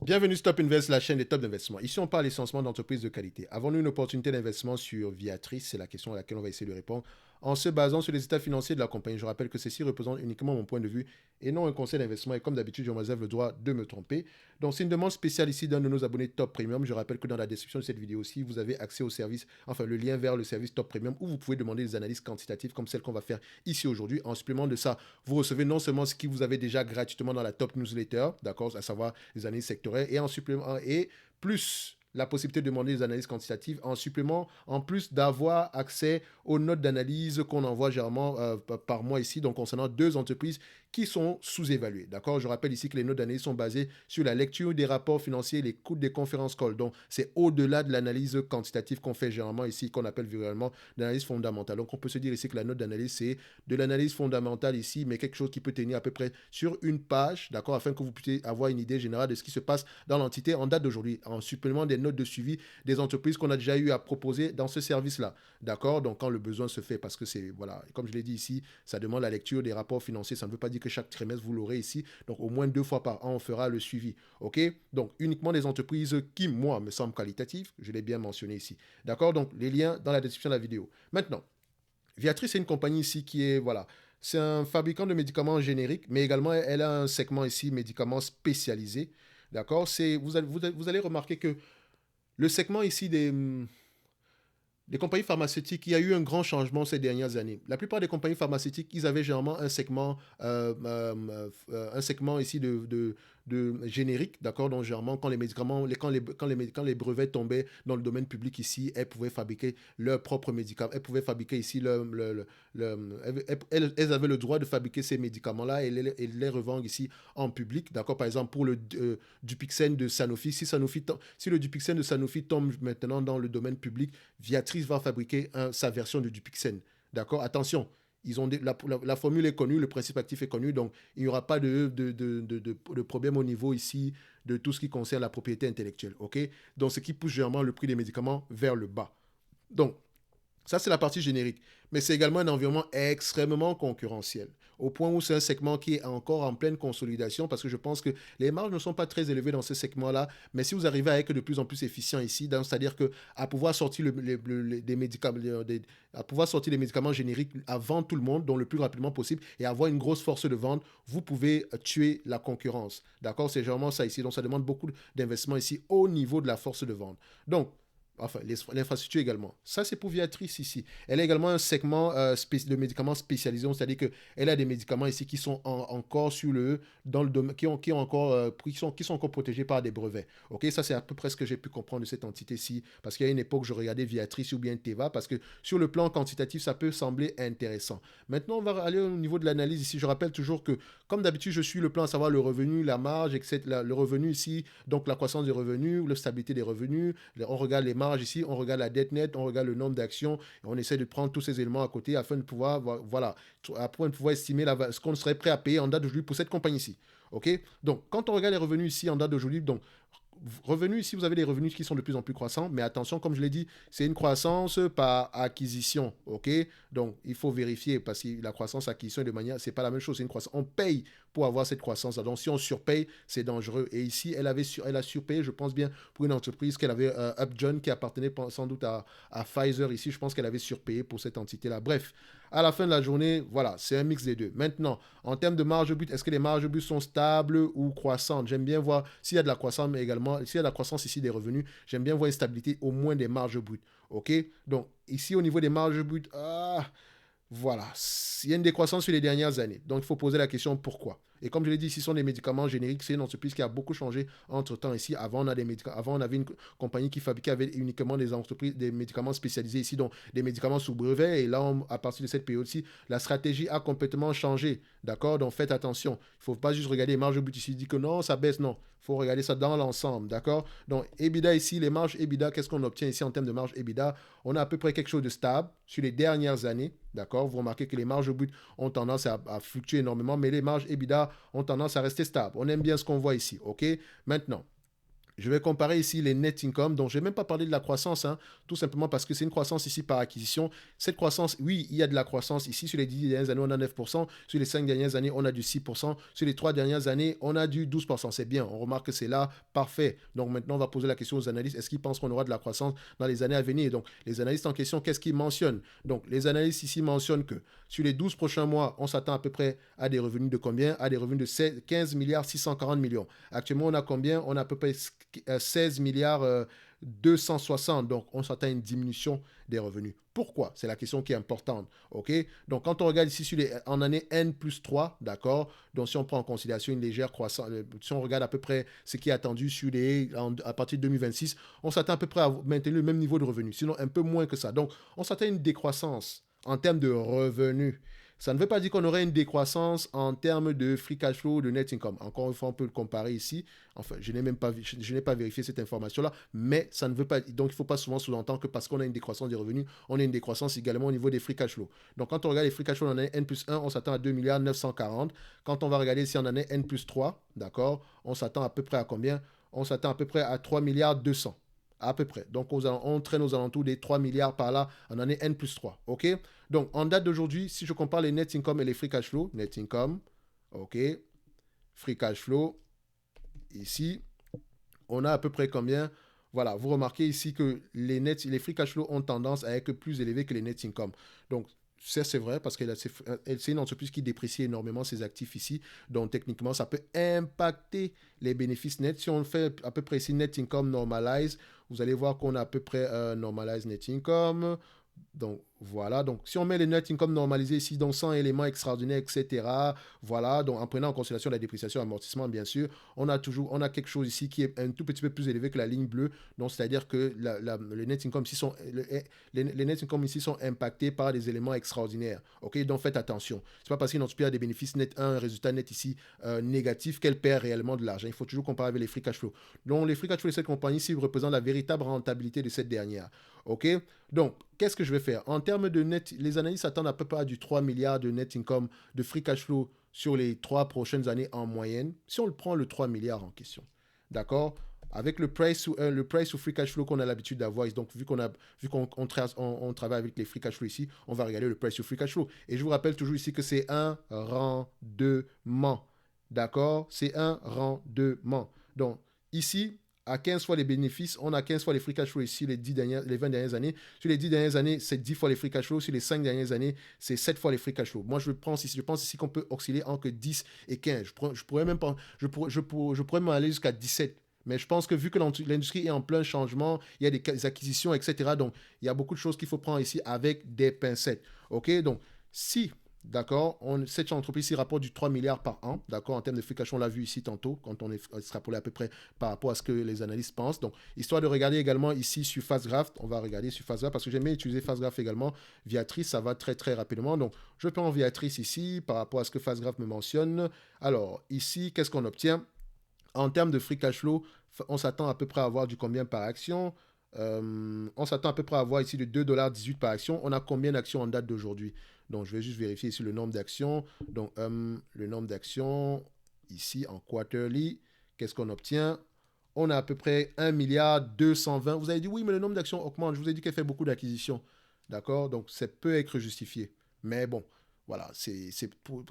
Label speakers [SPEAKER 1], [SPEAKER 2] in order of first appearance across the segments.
[SPEAKER 1] Bienvenue sur Top Invest, la chaîne des top d'investissement. Ici, on parle essentiellement d'entreprises de qualité. Avons-nous une opportunité d'investissement sur Viatrice? C'est la question à laquelle on va essayer de répondre en se basant sur les états financiers de la compagnie. Je rappelle que ceci représente uniquement mon point de vue et non un conseil d'investissement. Et comme d'habitude, je me réserve le droit de me tromper. Donc, c'est une demande spéciale ici d'un de nos abonnés Top Premium. Je rappelle que dans la description de cette vidéo aussi, vous avez accès au service, enfin le lien vers le service Top Premium où vous pouvez demander des analyses quantitatives comme celle qu'on va faire ici aujourd'hui. En supplément de ça, vous recevez non seulement ce qui vous avez déjà gratuitement dans la Top Newsletter, d'accord, à savoir les analyses sectorielles, et en supplément, et plus la possibilité de demander des analyses quantitatives en supplément, en plus d'avoir accès aux notes d'analyse qu'on envoie généralement par mois ici, donc concernant deux entreprises qui sont sous-évaluées. D'accord? Je rappelle ici que les notes d'analyse sont basées sur la lecture des rapports financiers et les coûts des conférences call. Donc, c'est au-delà de l'analyse quantitative qu'on fait généralement ici, qu'on appelle virtuellement l'analyse fondamentale. Donc, on peut se dire ici que la note d'analyse, c'est de l'analyse fondamentale ici, mais quelque chose qui peut tenir à peu près sur une page, d'accord, afin que vous puissiez avoir une idée générale de ce qui se passe dans l'entité en date d'aujourd'hui, en supplément des notes de suivi des entreprises qu'on a déjà eu à proposer dans ce service-là. D'accord? Donc, quand le besoin se fait, parce que c'est, voilà, comme je l'ai dit ici, ça demande la lecture des rapports financiers. Ça ne veut pas dire que chaque trimestre, vous l'aurez ici. Donc, au moins 2 fois par an, on fera le suivi. OK? Donc, uniquement des entreprises qui, moi, me semblent qualitatives. Je l'ai bien mentionné ici. D'accord? Donc, les liens dans la description de la vidéo. Maintenant, Viatrice, c'est une compagnie ici qui est, voilà, c'est un fabricant de médicaments génériques, mais également, elle a un segment ici, médicaments spécialisés. D'accord? Vous allez remarquer que le segment ici des compagnies pharmaceutiques, il y a eu un grand changement ces dernières années. La plupart des compagnies pharmaceutiques, ils avaient généralement un segment ici de générique, d'accord? Donc, généralement, quand les médicaments, quand les brevets tombaient dans le domaine public ici, elles pouvaient fabriquer leurs propres médicaments. Elles pouvaient fabriquer ici elles avaient le droit de fabriquer ces médicaments-là et les revendre ici en public, d'accord? Par exemple, pour le Dupixent de Sanofi, si le Dupixent de Sanofi tombe maintenant dans le domaine public, Viatrice va fabriquer sa version de Dupixent. D'accord? Attention, la formule est connue, le principe actif est connu, donc il n'y aura pas de problème au niveau ici de tout ce qui concerne la propriété intellectuelle. OK? Donc, ce qui pousse généralement le prix des médicaments vers le bas. Donc, ça, c'est la partie générique. Mais c'est également un environnement extrêmement concurrentiel, au point où c'est un segment qui est encore en pleine consolidation, parce que je pense que les marges ne sont pas très élevées dans ce segment-là, mais si vous arrivez à être de plus en plus efficient ici, c'est-à-dire que à pouvoir sortir des médicaments, à pouvoir sortir des médicaments génériques avant tout le monde, donc le plus rapidement possible, et avoir une grosse force de vente, vous pouvez tuer la concurrence. D'accord? C'est généralement ça ici. Donc, ça demande beaucoup d'investissement ici au niveau de la force de vente. Donc, enfin, l'infrastructure également. Ça, c'est pour Viatrice ici. Elle a également un segment de médicaments spécialisés, c'est-à-dire qu'elle a des médicaments ici qui sont encore dans le domaine, qui sont encore protégés par des brevets. Ok, ça, c'est à peu près ce que j'ai pu comprendre de cette entité-ci, parce qu'il y a une époque, je regardais Viatrice ou bien Teva, parce que sur le plan quantitatif, ça peut sembler intéressant. Maintenant, on va aller au niveau de l'analyse ici. Je rappelle toujours que, comme d'habitude, je suis le plan à savoir le revenu, la marge, etc. Le revenu ici, donc la croissance des revenus, la stabilité des revenus. On regarde les marges ici, on regarde la dette nette, on regarde le nombre d'actions, et on essaie de prendre tous ces éléments à côté afin de pouvoir, voilà, afin de pouvoir estimer ce qu'on serait prêt à payer en date d'aujourd'hui pour cette compagnie-ci. OK? Donc, quand on regarde les revenus ici en date d'aujourd'hui, donc, revenus, ici, vous avez des revenus qui sont de plus en plus croissants, mais attention, comme je l'ai dit, c'est une croissance par acquisition, ok? Donc, il faut vérifier parce que la croissance acquisition de manière, c'est pas la même chose, c'est une croissance. On paye pour avoir cette croissance. Donc, si on surpaye, c'est dangereux. Et ici, elle a surpayé, je pense bien, pour une entreprise qu'elle avait, Upjohn, qui appartenait sans doute à Pfizer. Ici, je pense qu'elle avait surpayé pour cette entité-là. Bref, à la fin de la journée, voilà, c'est un mix des deux. Maintenant, en termes de marge brute, est-ce que les marges brutes sont stables ou croissantes? J'aime bien voir s'il y a de la croissance, mais également, s'il y a de la croissance ici des revenus, j'aime bien voir une stabilité au moins des marges brutes. OK? Donc, ici, au niveau des marges brutes, voilà, il y a une décroissance sur les dernières années. Donc, il faut poser la question pourquoi. Et comme je l'ai dit, ici, ce sont des médicaments génériques. C'est une entreprise qui a beaucoup changé entre-temps ici. Avant, on avait une compagnie qui fabriquait uniquement des médicaments spécialisés ici, donc des médicaments sous brevet. Et là, à partir de cette période-ci, la stratégie a complètement changé. D'accord? Donc, faites attention. Il ne faut pas juste regarder les marges brutes ici. Dit que non, ça baisse. Non. Il faut regarder ça dans l'ensemble. D'accord? Donc, EBITDA ici, les marges EBITDA, qu'est-ce qu'on obtient ici en termes de marge EBITDA? On a à peu près quelque chose de stable sur les dernières années. D'accord? Vous remarquez que les marges brutes ont tendance à fluctuer énormément, mais les marges EBITDA ont tendance à rester stables. On aime bien ce qu'on voit ici. OK? Maintenant, Je vais comparer ici les net income, donc je n'ai même pas parlé de la croissance, hein, tout simplement parce que c'est une croissance ici par acquisition. Cette croissance, oui, il y a de la croissance ici. Sur les 10 dernières années, on a 9%. Sur les 5 dernières années, on a du 6%. Sur les 3 dernières années, on a du 12%. C'est bien, on remarque que c'est là, parfait. Donc maintenant, on va poser la question aux analystes. Est-ce qu'ils pensent qu'on aura de la croissance dans les années à venir? Donc les analystes en question, qu'est-ce qu'ils mentionnent? Donc les analystes ici mentionnent que sur les 12 prochains mois, on s'attend à peu près à des revenus de combien? À des revenus de 15 milliards 640 millions. Actuellement, on a combien? On a à peu près 16 milliards 260. Donc, on s'attend à une diminution des revenus. Pourquoi? C'est la question qui est importante. OK? Donc, quand on regarde ici en année N plus 3, d'accord? Donc, si on prend en considération une légère croissance, si on regarde à peu près ce qui est attendu à partir de 2026, on s'attend à peu près à maintenir le même niveau de revenus, sinon un peu moins que ça. Donc, on s'attend à une décroissance en termes de revenus. Ça ne veut pas dire qu'on aurait une décroissance en termes de free cash flow, de net income. Encore une fois, on peut le comparer ici. Enfin, je n'ai pas vérifié cette information-là, mais ça ne veut pas. Donc, il ne faut pas souvent sous-entendre que parce qu'on a une décroissance des revenus, on a une décroissance également au niveau des free cash flow. Donc, quand on regarde les free cash flow en année N plus 1, on s'attend à 2 milliards 940. Quand on va regarder ici en année N plus 3, d'accord, on s'attend à peu près à combien? On s'attend à peu près à 3 milliards 200. À peu près. Donc, on traîne aux alentours des 3 milliards par là en année N plus 3. OK? Donc, en date d'aujourd'hui, si je compare les net income et les free cash flow, net income, OK, free cash flow, ici, on a à peu près combien? Voilà, vous remarquez ici que les free cash flow ont tendance à être plus élevés que les net income. Donc, ça, c'est vrai parce que c'est une entreprise qui déprécie énormément ses actifs ici. Donc, techniquement, ça peut impacter les bénéfices nets. Si on fait à peu près ici net income normalize, vous allez voir qu'on a à peu près normalize net income. Donc, voilà. Donc, si on met les net income normalisés ici, donc sans éléments extraordinaires, etc., voilà. Donc, en prenant en considération la dépréciation et l'amortissement, bien sûr, on a quelque chose ici qui est un tout petit peu plus élevé que la ligne bleue. Donc, c'est-à-dire que les net income ici les net income ici sont impactés par des éléments extraordinaires. OK? Donc, faites attention. C'est pas parce qu'une entreprise a des bénéfices nets, un résultat net ici négatif qu'elle perd réellement de l'argent. Il faut toujours comparer avec les free cash flow. Donc, les free cash flow de cette compagnie ici représentent la véritable rentabilité de cette dernière. OK? Donc, qu'est-ce que je vais faire? En termes de net, les analystes s'attendent à peu près à du 3 milliards de net income, de free cash flow sur les 3 prochaines années en moyenne. Si on le prend le 3 milliards en question, d'accord? Avec le price ou free cash flow qu'on a l'habitude d'avoir, donc vu qu'on travaille avec les free cash flow ici, on va regarder le price ou free cash flow. Et je vous rappelle toujours ici que c'est un rendement. D'accord? C'est un rendement. Donc, ici, à 15 fois les bénéfices, on a 15 fois les free cash flow ici les 20 dernières années. Sur les 10 dernières années, c'est 10 fois les free cash flow. Sur les 5 dernières années, c'est 7 fois les free cash flow. Moi, je pense ici qu'on peut osciller entre 10 et 15. Je pourrais même même aller jusqu'à 17. Mais je pense que vu que l'industrie est en plein changement, il y a des acquisitions, etc. Donc, il y a beaucoup de choses qu'il faut prendre ici avec des pincettes. OK? Donc, si d'accord, cette entreprise ici rapporte du 3 milliards par an, d'accord, en termes de free cash flow, on l'a vu ici tantôt, quand on est extrapolé à peu près par rapport à ce que les analystes pensent. Donc, histoire de regarder également ici sur FastGraph, on va regarder sur FastGraph parce que j'aime bien utiliser FastGraph également. Viatrice, ça va très très rapidement. Donc, je prends Viatrice ici par rapport à ce que FastGraph me mentionne. Alors, ici, qu'est-ce qu'on obtient? En termes de free cash flow, on s'attend à peu près à avoir du combien par action? On s'attend à peu près à avoir ici de 2,18$ par action. On a combien d'actions en date d'aujourd'hui? Donc, je vais juste vérifier ici le nombre d'actions. Donc, le nombre d'actions ici en quarterly, qu'est-ce qu'on obtient? On a à peu près 1 milliard 220. Vous avez dit oui, mais le nombre d'actions augmente. Je vous ai dit qu'elle fait beaucoup d'acquisitions. D'accord? Donc, ça peut être justifié. Mais bon, voilà,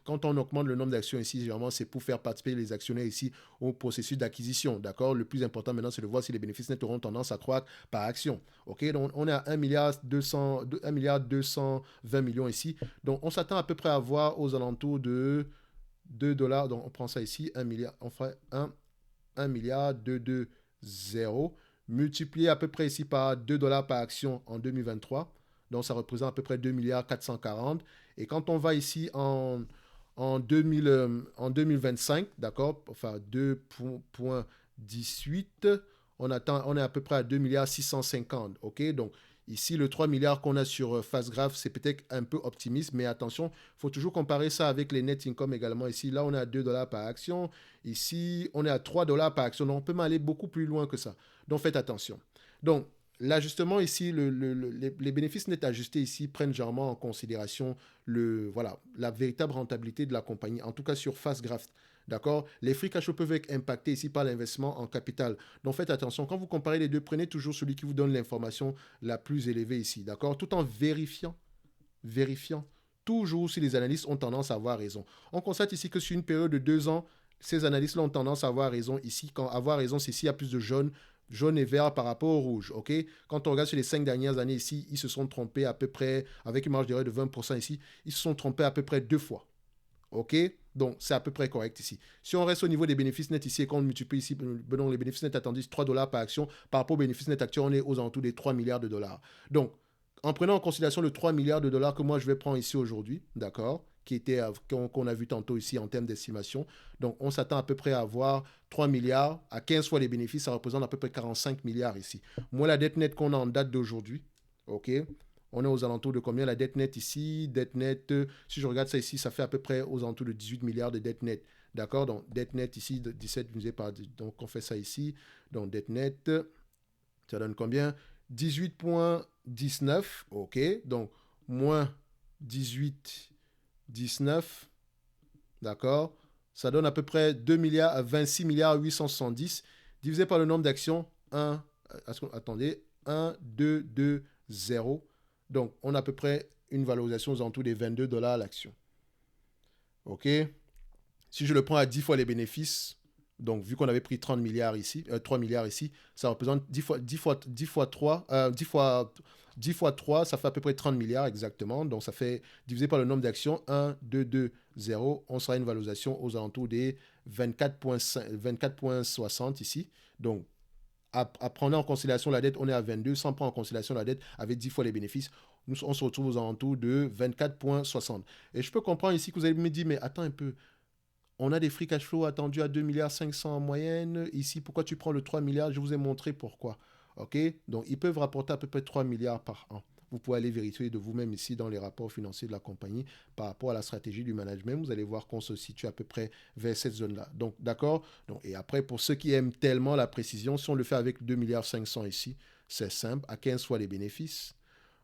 [SPEAKER 1] quand on augmente le nombre d'actions ici, généralement, c'est pour faire participer les actionnaires ici au processus d'acquisition. D'accord? Le plus important maintenant, c'est de voir si les bénéfices nets auront tendance à croître par action. OK? Donc, on est à 1 milliard 220 millions ici. Donc, on s'attend à peu près à voir aux alentours de 2$. Donc, on prend ça ici, 1 milliard. On ferait 1 milliard 220 multiplié à peu près ici par 2$ par action en 2023. Donc, ça représente à peu près 2 milliards 440. Et quand on va ici en 2025, d'accord, enfin 2,18, on est à peu près à 2 milliards 650. OK, donc ici, le 3 milliards qu'on a sur FastGraph, c'est peut-être un peu optimiste, mais attention, il faut toujours comparer ça avec les net income également. Ici, là, on est à 2$ par action. Ici, on est à 3$ par action. Donc, on peut aller beaucoup plus loin que ça. Donc, faites attention. Donc, l'ajustement ici, les bénéfices nets ajustés ici prennent généralement en considération voilà, la véritable rentabilité de la compagnie, en tout cas sur FastGraph. D'accord? Les free cash flow peuvent être impactés ici par l'investissement en capital. Donc faites attention. Quand vous comparez les deux, prenez toujours celui qui vous donne l'information la plus élevée ici. D'accord? Tout en vérifiant toujours si les analystes ont tendance à avoir raison. On constate ici que sur une période de 2 ans, ces analystes-là ont tendance à avoir raison ici. Quand avoir raison, c'est s'il y a plus de jaune et vert par rapport au rouge. Ok. Quand on regarde sur les 5 dernières années ici, ils se sont trompés à peu près, avec une marge d'erreur de 20% ici, ils se sont trompés à peu près 2 fois. Ok. Donc, c'est à peu près correct ici. Si on reste au niveau des bénéfices nets ici et qu'on multiplie ici, donc les bénéfices nets attendus, 3 dollars par action, par rapport aux bénéfices nets actuels, on est aux alentours des 3 milliards de dollars. Donc, en prenant en considération le 3 milliards de dollars que moi je vais prendre ici aujourd'hui, d'accord, qu'on a vu tantôt ici en termes d'estimation. Donc, on s'attend à peu près à avoir 3 milliards à 15 fois les bénéfices, ça représente à peu près 45 milliards ici. Moi, la dette nette qu'on a en date d'aujourd'hui, ok, on est aux alentours de combien la dette nette ici? Dette nette, si je regarde ça ici, ça fait à peu près aux alentours de 18 milliards de dette nette. D'accord? Donc, dette nette ici, 17 divisé par... Donc, on fait ça ici. Donc, dette nette, ça donne combien? 18,19. OK. Donc, moins 18,19. D'accord? Ça donne à peu près 2 milliards, 26 milliards 870 divisé par le nombre d'actions 1, attendez, 1, 2, 2, 0. Donc, on a à peu près une valorisation aux alentours des 22 dollars l'action. OK? Si je le prends à 10 fois les bénéfices, donc vu qu'on avait pris 30 milliards ici, 3 milliards ici, ça représente 10 fois 3, 10 fois 3, ça fait à peu près 30 milliards exactement. Donc ça fait divisé par le nombre d'actions, 1, 2, 2, 0, on sera une valorisation aux alentours des 24,60 ici. Donc à prendre en considération la dette, on est à 22. Sans prendre en considération la dette, avec 10 fois les bénéfices, on se retrouve aux alentours de 24,60. Et je peux comprendre ici que vous allez me dire, mais attends un peu, on a des free cash flow attendus à 2,5 milliards en moyenne. Ici, pourquoi tu prends le 3 milliards? Je vous ai montré pourquoi. OK? Donc, ils peuvent rapporter à peu près 3 milliards par an. Vous pouvez aller vérifier de vous-même ici dans les rapports financiers de la compagnie par rapport à la stratégie du management. Vous allez voir qu'on se situe à peu près vers cette zone-là. Donc, d'accord? Donc, et après, pour ceux qui aiment tellement la précision, si on le fait avec 2,5 milliards ici, c'est simple, à 15 fois les bénéfices,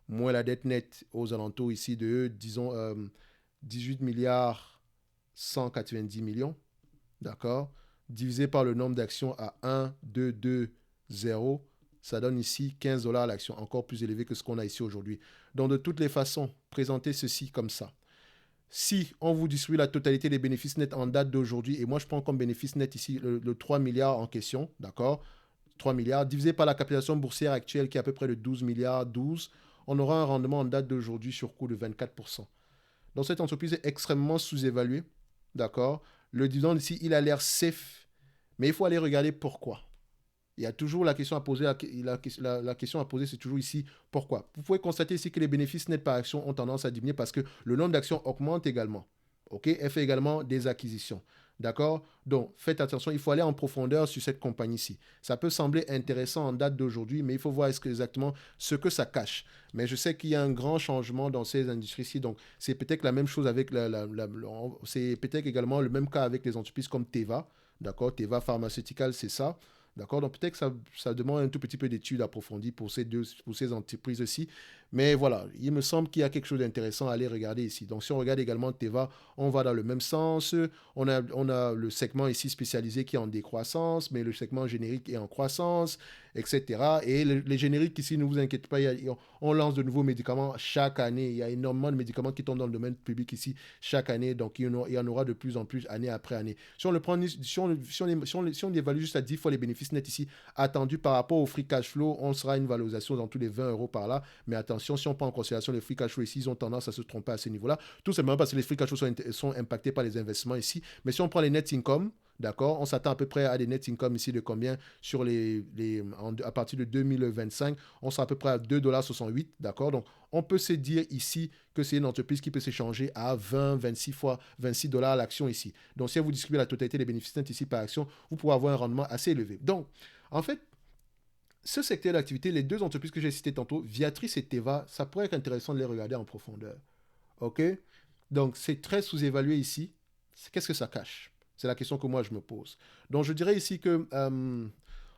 [SPEAKER 1] moins la dette nette aux alentours ici de, disons, 18 milliards 190 millions, d'accord, divisé par le nombre d'actions à 1, 2, 2, 0, ça donne ici 15 dollars l'action, encore plus élevé que ce qu'on a ici aujourd'hui. Donc, de toutes les façons, présentez ceci comme ça. Si on vous distribue la totalité des bénéfices nets en date d'aujourd'hui, et moi je prends comme bénéfice net ici le 3 milliards en question, d'accord, 3 milliards, divisé par la capitalisation boursière actuelle qui est à peu près de 12 milliards, 12, on aura un rendement en date d'aujourd'hui sur cours de 24%. Donc cette entreprise est extrêmement sous-évaluée. D'accord? Le dividende ici, il a l'air safe, mais il faut aller regarder pourquoi. Il y a toujours la question à poser. La question à poser, c'est toujours ici, pourquoi? Vous pouvez constater ici que les bénéfices nets par action ont tendance à diminuer parce que le nombre d'actions augmente également. OK? Elle fait également des acquisitions. D'accord? Donc, faites attention, il faut aller en profondeur sur cette compagnie-ci. Ça peut sembler intéressant en date d'aujourd'hui, mais il faut voir exactement ce que ça cache. Mais je sais qu'il y a un grand changement dans ces industries-ci. Donc, c'est peut-être la même chose avec c'est peut-être également le même cas avec les entreprises comme Teva. D'accord? Teva Pharmaceutical, c'est ça. D'accord? Donc peut-être que ça demande un tout petit peu d'études approfondies pour ces entreprises-ci. Mais voilà, il me semble qu'il y a quelque chose d'intéressant à aller regarder ici. Donc si on regarde également Teva, on va dans le même sens. On a le segment ici spécialisé qui est en décroissance, mais le segment générique est en croissance, etc. Et les génériques ici, ne vous inquiétez pas, on lance de nouveaux médicaments chaque année. Il y a énormément de médicaments qui tombent dans le domaine public ici chaque année. Donc il y en aura de plus en plus année après année. Si on évalue juste à 10 fois les bénéfices nets ici attendus par rapport au free cash flow, on sera une valorisation dans tous les 20 euros par là. Mais attention, si on prend en considération les free cash flow ici, ils ont tendance à se tromper à ce niveau-là. Tout simplement parce que les free cash flow sont impactés par les investissements ici. Mais si on prend les net income, d'accord, on s'attend à peu près à des net income ici de combien sur à partir de 2025, on sera à peu près à 2,68 $, d'accord. Donc, on peut se dire ici que c'est une entreprise qui peut s'échanger à 20, 26 fois 26 dollars l'action ici. Donc, si vous distribuez la totalité des bénéfices nets ici par action, vous pourrez avoir un rendement assez élevé. Donc, en fait, ce secteur d'activité, les deux entreprises que j'ai citées tantôt, Viatris et Teva, ça pourrait être intéressant de les regarder en profondeur. OK? Donc, c'est très sous-évalué ici. Qu'est-ce que ça cache? C'est la question que moi, je me pose. Donc, je dirais ici que,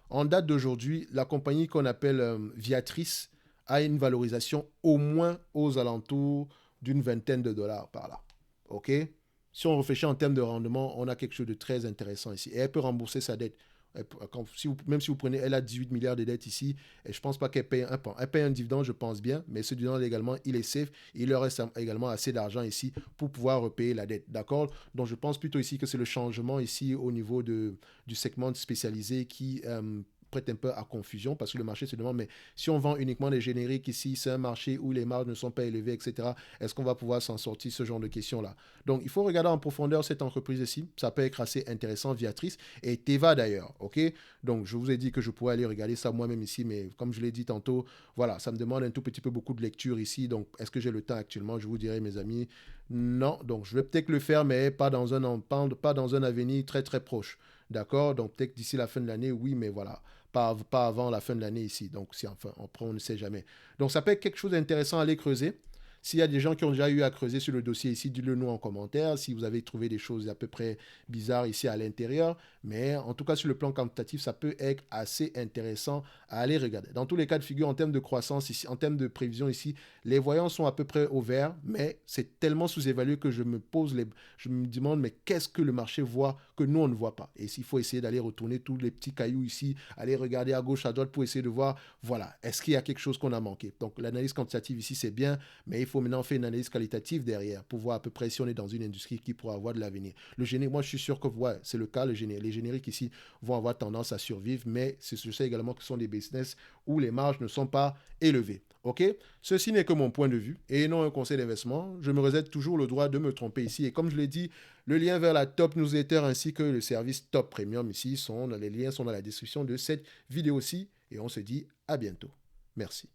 [SPEAKER 1] en date d'aujourd'hui, la compagnie qu'on appelle Viatris a une valorisation au moins aux alentours d'une vingtaine de dollars par là. OK? si on réfléchit en termes de rendement, on a quelque chose de très intéressant ici. Et elle peut rembourser sa dette. Même si vous prenez, elle a 18 milliards de dettes ici, et je ne pense pas qu'elle paye elle paye un dividende, je pense bien, mais ce dividende également, il est safe, il leur reste également assez d'argent ici pour pouvoir repayer la dette, d'accord? Donc je pense plutôt ici que c'est le changement ici au niveau du segment spécialisé qui prête un peu à confusion parce que le marché se demande, mais si on vend uniquement des génériques ici, c'est un marché où les marges ne sont pas élevées, etc. Est-ce qu'on va pouvoir s'en sortir, ce genre de questions-là? Donc, il faut regarder en profondeur cette entreprise ici. Ça peut être assez intéressant, Viatrice et Teva d'ailleurs, ok? Donc, je vous ai dit que je pourrais aller regarder ça moi-même ici, mais comme je l'ai dit tantôt, voilà, ça me demande un tout petit peu beaucoup de lecture ici. Donc, est-ce que j'ai le temps actuellement? Je vous dirais, mes amis, non. Donc, je vais peut-être le faire, mais pas dans un avenir très, très proche. D'accord? Donc, peut-être d'ici la fin de l'année, oui, mais voilà. Pas avant la fin de l'année ici. Donc, si enfin, après, on ne sait jamais. Donc, ça peut être quelque chose d'intéressant à aller creuser. S'il y a des gens qui ont déjà eu à creuser sur le dossier ici, dites-le nous en commentaire. Si vous avez trouvé des choses à peu près bizarres ici à l'intérieur. Mais en tout cas, sur le plan quantitatif, ça peut être assez intéressant à aller regarder. Dans tous les cas de figure, en termes de croissance ici, en termes de prévision ici, les voyants sont à peu près au vert, mais c'est tellement sous-évalué que je me demande, mais qu'est-ce que le marché voit que nous, on ne voit pas? Et s'il faut essayer d'aller retourner tous les petits cailloux ici, aller regarder à gauche, à droite pour essayer de voir, voilà, est-ce qu'il y a quelque chose qu'on a manqué? Donc, l'analyse quantitative ici, c'est bien, mais il faut maintenant faire une analyse qualitative derrière pour voir à peu près si on est dans une industrie qui pourra avoir de l'avenir. Le générique, moi, je suis sûr que ouais, c'est le cas. Les génériques ici vont avoir tendance à survivre, mais je sais également que ce sont des business où les marges ne sont pas élevées. OK? Ceci n'est que mon point de vue et non un conseil d'investissement. Je me réserve toujours le droit de me tromper ici. Et comme je l'ai dit, le lien vers la Top Newsletter ainsi que le service Top Premium ici les liens sont dans la description de cette vidéo-ci. Et on se dit à bientôt. Merci.